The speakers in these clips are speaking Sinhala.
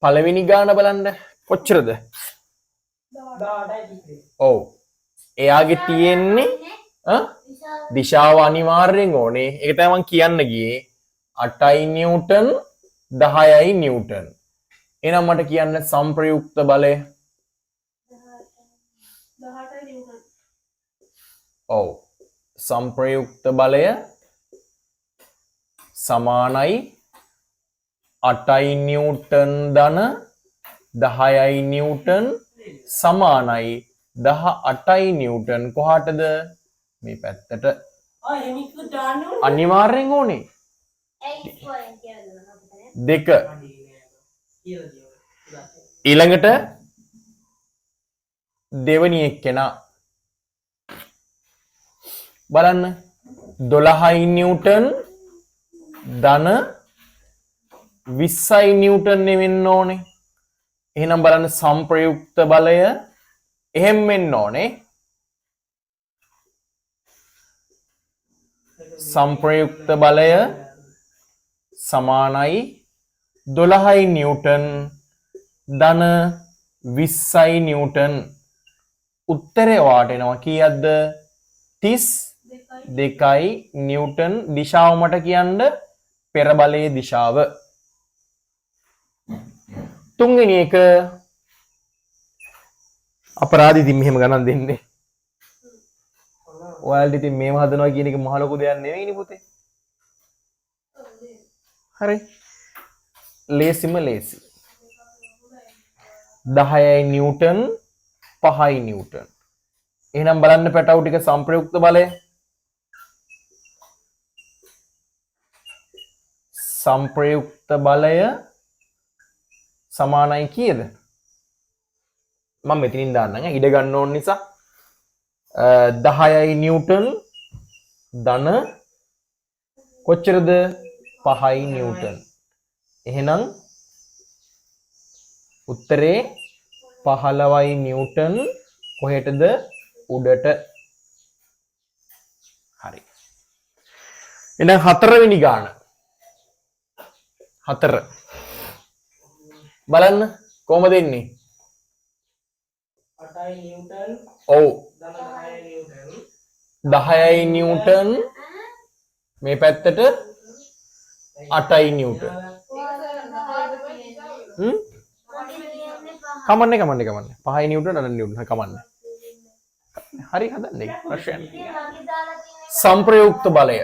පළවෙනි ගාන බලන්න කොච්චරද? ඔව්. එයාගේ තියෙන්නේ දිශාව අනිවාර්යෙන් ඕනේ. ඒක තමයි මම කියන්න ගියේ. 8යි නිව්ටන් 10යි නිව්ටන්. එහෙනම් මට කියන්න සංප්‍රයුක්ත බලය 18යි නිව්ටන්. ඔව්. සංප්‍රයුක්ත බලය සමානයි 8යි නිව්ටන් ධන 10යි නිව්ටන් සමානයි 18යි නිව්ටන්. කොහාටද? මේ පැත්තට. අනිවාර්යෙන් ඕනේ. දෙක. ඊළඟට දෙවනි එක්කෙනා බලන්න 12යි නිව්ටන් ධන 20යි නිව්ටන් නෙවෙන්න ඕනේ. එහෙනම් බලන්න සංප්‍රයුක්ත බලය එහෙම වෙන්න ඕනේ. සංප්‍රයුක්ත බලය සමානයි 12යි නිව්ටන් ධන 20යි නිව්ටන්. උත්තරේ වාට එනවා කීයක්ද? 32යි නිව්ටන්. දිශාව මට කියන්න පෙර බලයේ දිශාව. තුන්වෙනි එක අපරාධ ඉතින් මෙහෙම ගණන් දෙන්නේ. ඔයාලට ඉතින් මේව හදනවා කියන එක මහ ලොකු දෙයක් නෙවෙයිනේ පුතේ. හරි. ලේසිම ලේසි. 10යි නිව්ටන් 5යි නිව්ටන්. එහෙනම් බලන්න පැටවු ටික සංප්‍රයුක්ත බලය. සංප්‍රයුක්ත බලය සමානයි කීයද? මම මෙතනින් දාන්නම් ඉඩ ගන්න ඕන නිසා. 10යි නිව්ටන් ධන කොච්චරද? 5යි නිව්ටන්. එහෙනම් උත්තරේ 15යි නිව්ටන්. කොහෙටද? උඩට. හරි. එහෙනම් හතරවෙනි ගාන. 4 බලන්න කොහමද එන්නේ? 8යි නිව්ටන්. ඔව්. 10යි නිව්ටන්. 10යි නිව්ටන් මේ පැත්තට 8යි නිව්ටන්. කමන්නේ 5යි නිව්ටන් 8යි නිව්ටන් කමන්නේ. හරි හදන්නේ ප්‍රශ්න. සංප්‍රයුක්ත බලය.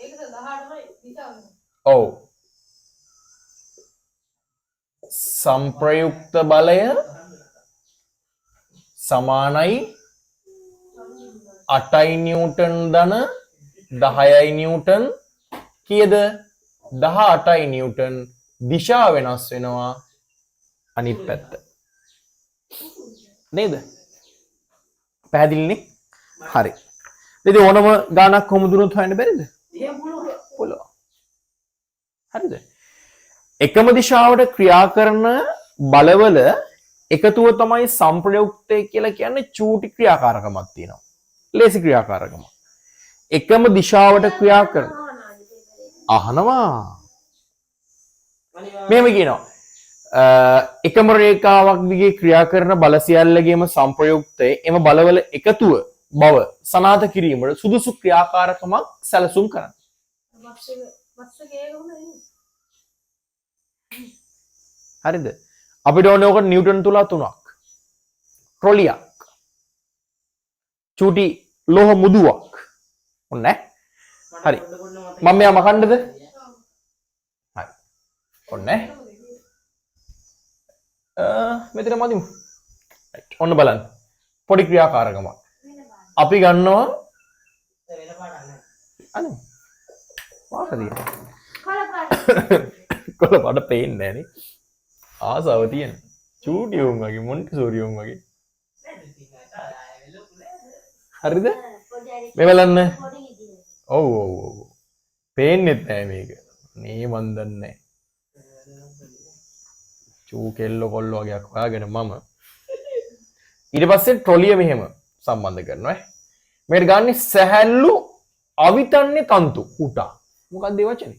ඒකද 18යි දිශාව. ඔව්. සංප්‍රයුක්ත බලය සමානයි 8යි නිව්ටන් ධන 10යි නිව්ටන්. කීයද? 18යි නිව්ටන්. දිශාව වෙනස් වෙනවා අනිත් පැත්ත. නේද? පැහැදිලිනේ? හරි. ඉතින් ඕනම ගානක් කොහොමද දුරොත් හොයන්න බැරිද? පුළුවන්. හරිද? එකම දිශාවට ක්‍රියා කරන බලවල එකතුව තමයි සංප්‍රයුක්තය කියලා කියන්නේ. චූටි ක්‍රියාකාරකමක් තියෙනවා. ලේසි ක්‍රියාකාරකමක්. එකම දිශාවට ක්‍රියා කරන අහනවා. මෙහෙම කියනවා. එකම රේඛාවක් දිගේ ක්‍රියා කරන බල සියල්ලගේම සංප්‍රයුක්තය එම බලවල එකතුව බව සනාථ කිරීමට සුදුසු ක්‍රියාකාරකමක් සැලසුම් කරන්න. හරිද? අපිට ඕනේ ඔක නිව්ටන් තුලා 3ක්. ට්‍රොලියක්. චූටි ලෝහ මුදුවක්. ඔන්න හරි. මම මෙයා මකන්නද? හරි. ඔන්න මෙතන මදිමු. ඔන්න බලන්න. පොඩි ක්‍රියාකාරකමක්. අපි ගන්නවා අනේ. වාහදිය. කොළ පාට පේන්නේ නැහැ නේ. ආසාව තියෙන. චූටි උන් වගේ මොන්ටිසෝරි උන් වගේ. හරිද? මේ බලන්න. ඔව් ඔව් ඔව්. පේන්නෙත් නැහැ මේක. මේ මන් දන්නේ නැහැ. චූ කෙල්ල කොල්ල වගේක් හොයාගෙන මම ඊට පස්සේ ට්‍රොලිය මෙහෙම සම්බන්ධ කරනවා මේකට ගන්න සැහැල්ලු අවිතන්නේ තන්තු කුටා මොකක්ද ඒ වචනේ